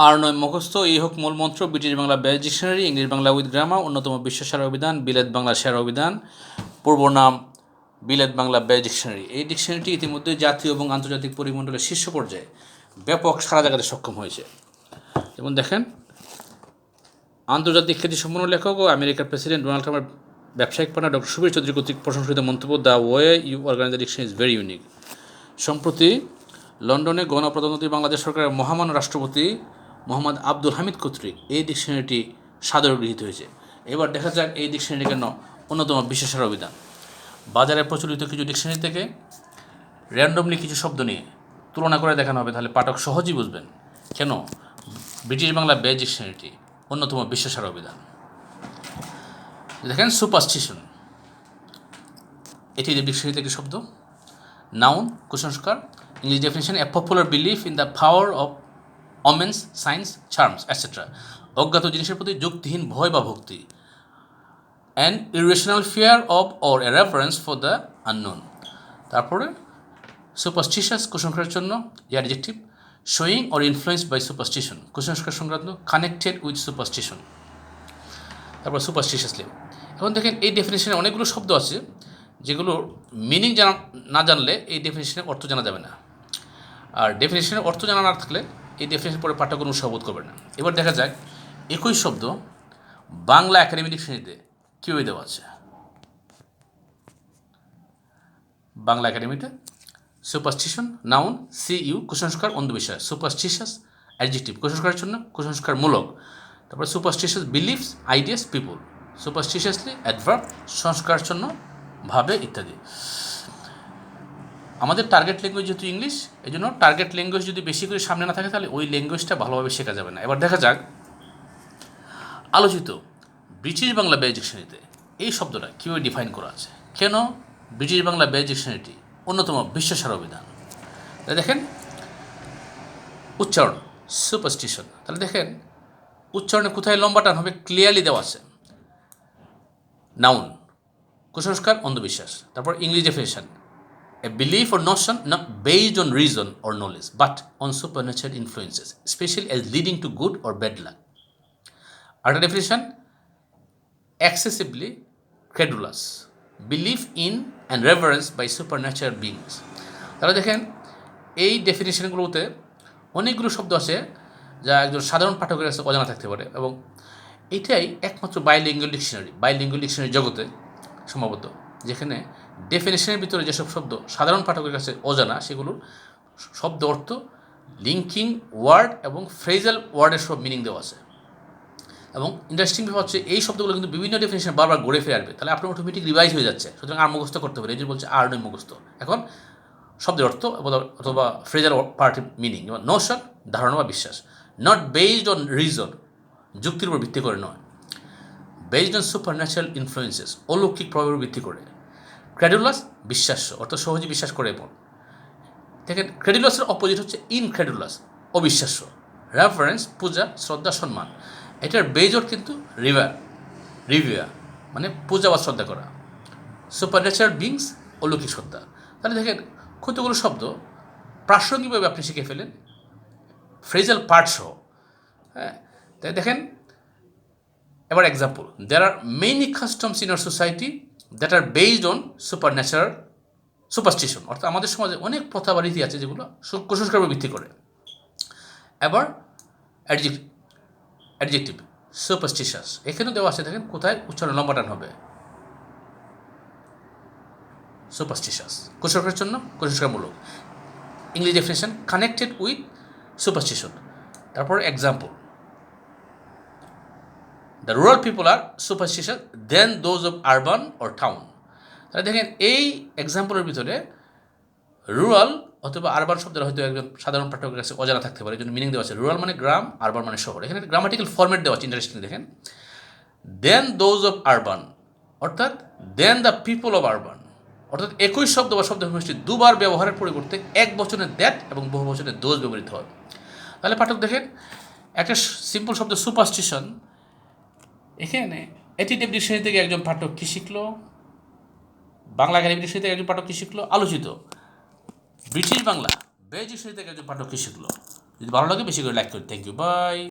আর নয় মুখস্থ এই হোক মূল মন্ত্র। British Bangla best dictionary, English Bangla with grammar, অন্যতম বিশ্বসেরা অভিধান, বিলেত বাংলা সেরা অভিধান, পূর্ব নাম বিলেত বাংলা বেস্ট ডিকশনারি। এই ডিকশনারিটি ইতিমধ্যে জাতীয় এবং আন্তর্জাতিক পরিমণ্ডলের শীর্ষ পর্যায়ে ব্যাপক সাড়া জাগাতে সক্ষম হয়েছে। যেমন দেখেন, আন্তর্জাতিক খ্যাতিসম্পন্ন লেখক ও আমেরিকার প্রেসিডেন্ট ডোনাল্ড ট্রাম্পের ব্যবসায়িক পার্টনার ডক্টর সুবীর চৌধুরী কর্তৃক প্রশংসিত মন্তব্য, the way you organise the dictionary is very unique. সম্প্রতি লন্ডনে গণপ্রজাতন্ত্রী বাংলাদেশ সরকারের মহামান্য রাষ্ট্রপতি মোহাম্মদ আব্দুল হামিদ কর্তৃক এই ডিকশনারিটি সাদরে গৃহীত হয়েছে। এবার দেখা যাক এই ডিকশনারি কেন অন্যতম বিশেষের অভিধান। বাজারে প্রচলিত কিছু ডিকশনারি থেকে র্যান্ডমলি কিছু শব্দ নিয়ে তুলনা করে দেখানো হবে, তাহলে পাঠক সহজেই বুঝবেন কেন ব্রিটিশ বাংলা বেস্ট ডিকশনারিটি অন্যতম বিশ্বসেরা অভিধান। দেখেন, সুপারস্টিশন, এটি ডিকশনারি থেকে শব্দ। নাউন, কুসংস্কার। English definition, a popular belief in the power of omens, science, charms etcetera. অজ্ঞাত জিনিসের প্রতি যুক্তিহীন ভয় বা ভক্তি। An irrational fear of or a reference for the unknown. তারপরে সুপারস্টিশাস, কুসংস্কারের জন্য adjective. Showing or influenced by superstition, কুসংস্কার সংক্রান্ত, কানেক্টেড উইথ সুপারস্টিশন। তারপর সুপারস্টিশাসলি। এখন দেখেন, এই ডেফিনেশনে অনেকগুলো শব্দ আছে যেগুলোর মিনিং না জানলে এই ডেফিনেশনের অর্থ জানা যাবে না। আর ডেফিনেশনের অর্থ জানা না থাকলে এই ডেফিনেশন পরে পাঠক কোনো উৎসাহ বোধ করবে না। এবার দেখা যাক একই শব্দ বাংলা একাডেমি ডিকশনারিতে কীভাবে দেওয়া আছে। বাংলা একাডেমিতে সুপারস্টিশন, নাউন, সিইউ, কুসংস্কার, অন্ধবিশ্বাস। সুপারস্টিশাস, অ্যাডজেক্টিভ, কুসংস্কারের জন্য, কুসংস্কারমূলক। তারপরে সুপারস্টিশাস, বিলিফস, আইডিয়াস, পিপুল। সুপারস্টিশাসলি, অ্যাডভার্ব, সংস্কার জন্য, ভাবে ইত্যাদি। আমাদের টার্গেট ল্যাঙ্গুয়েজ যেহেতু ইংলিশ, এই জন্য টার্গেট ল্যাঙ্গুয়েজ যদি বেশি করে সামনে না থাকে তাহলে ওই ল্যাঙ্গুয়েজটা ভালোভাবে শেখা যাবে না। এবার দেখা যাক আলোচিত ব্রিটিশ বাংলা বেস্ট ডিকশনারিতে এই শব্দটা কীভাবে ডিফাইন করা আছে, কেন ব্রিটিশ বাংলা বেস্ট ডিকশনারিটি অন্যতম বিশ্বসেরা অভিধান। তাহলে দেখেন, উচ্চারণ, সুপারস্টিশন। তাহলে দেখেন উচ্চারণে কোথায় লম্বা টান হবে ক্লিয়ারলি দেওয়া আছে। নাউন, কুসংস্কার, অন্ধবিশ্বাস। তারপর English definition, a belief or notion not based on reason or knowledge but on supernatural influences, especially as leading to good or bad luck. Other definition, excessively credulous, belief in and reverence by supernatural beings. তাহলে দেখেন, এই ডেফিনেশনগুলোতে অনেকগুলো শব্দ আছে যা একজন সাধারণ পাঠকের কাছে অজানা থাকতে পারে, এবং এটাই একমাত্র বাইলিঙ্গুয়াল ডিকশনারি জগতে সম্ভবত যেখানে ডেফিনেশনের ভিতরে যেসব শব্দ সাধারণ পাঠকের কাছে অজানা সেগুলোর শব্দ অর্থ, লিঙ্কিং ওয়ার্ড এবং ফ্রেজাল ওয়ার্ডের সব মিনিং দেওয়া আছে। এবং ইন্টারেস্টিং ব্যাপার হচ্ছে এই শব্দগুলো কিন্তু বিভিন্ন ডেফিনেশন বারবার ঘুরে ফিরে আসবে, তাহলে আপনার অটোমেটিক রিভাইজ হয়ে যাচ্ছে। সুতরাং আর মুখস্থ করতে হবে, এই যে বলছে আর নয় মুখস্থ। এখন শব্দের অর্থ অথবা ফ্রেজাল পার্ট মিনিং, যেমন নোশন, ধারণা বা বিশ্বাস। নট বেসড অন রিজন, যুক্তির উপর ভিত্তি করে নয়। Based on super natural influences, অলৌকিক প্রভাবের ভিত্তি করে। ক্রেডুলাস, বিশ্বাস্য, অর্থাৎ সহজে বিশ্বাস করে এমন। দেখেন, ক্রেডুলাসের অপোজিট হচ্ছে ইনক্রেডুলাস, অবিশ্বাস্য। রেফারেন্স, পূজা, শ্রদ্ধা, সম্মান। এটার বেজর কিন্তু রিভিয়া মানে পূজা বা শ্রদ্ধা করা। সুপার ন্যাচারাল বিংস, অলৌকিক সত্তা। তাহলে দেখেন কতগুলো শব্দ প্রাসঙ্গিকভাবে আপনি শিখে ফেলেন ফ্রেজাল পার্ট সহ। হ্যাঁ, তাই দেখেন, এবার example, there are many customs in our society that are based on supernatural superstition, অর্থাৎ আমাদের সমাজে অনেক প্রথা বা রীতি আছে যেগুলো কুসংস্কারের উপর ভিত্তি করে। এবার অ্যাডজেক্টিভ, সুপারস্টিশাস, এখানেও দেওয়া আছে, দেখেন কোথায় উচ্চারণ লম্বা টান হবে। সুপারস্টিশাস, কুসংস্কারের জন্য, কুসংস্কারমূলক। English definition, connected with superstition. তারপর example, the rural people are superstitious than those of urban or town. তাহলে দেখেন এই এক্সাম্পলের ভিতরে রুরাল অথবা আরবান শব্দের হয়তো একজন সাধারণ পাঠকের কাছে অজানা থাকতে পারে, এই জন্য মিনিং দেওয়া আছে। রুরাল মানে গ্রাম, আরবান মানে শহর। এখানে গ্রামাটিক্যাল ফর্মেট দেওয়া আছে, ইন্টারেস্টিং। দেখেন, দেন দোজ অফ আরবান, অর্থাৎ দেন দ্য পিপল অফ আরবান, অর্থাৎ একই শব্দ বা শব্দ সমষ্টি দুবার ব্যবহারের পরিবর্তে এক বচনে দ্যাট এবং বহু বচনে দোজ ব্যবহৃত হয়। তাহলে পাঠক দেখেন, একটা সিম্পল শব্দ সুপারস্টিশন, এখানে এটিটিভ ডিকশনারি থেকে একজন পাঠক কী শিখলো, বাংলা একাডেমি ডিকশনারি থেকে একজন পাঠক কী শিখলো, আলোচিত ব্রিটিশ বাংলা বেস্ট ডিকশনারি থেকে একজন পাঠক কী শিখলো। যদি ভালো লাগে বেশি করে লাইক করি। Thank you, by.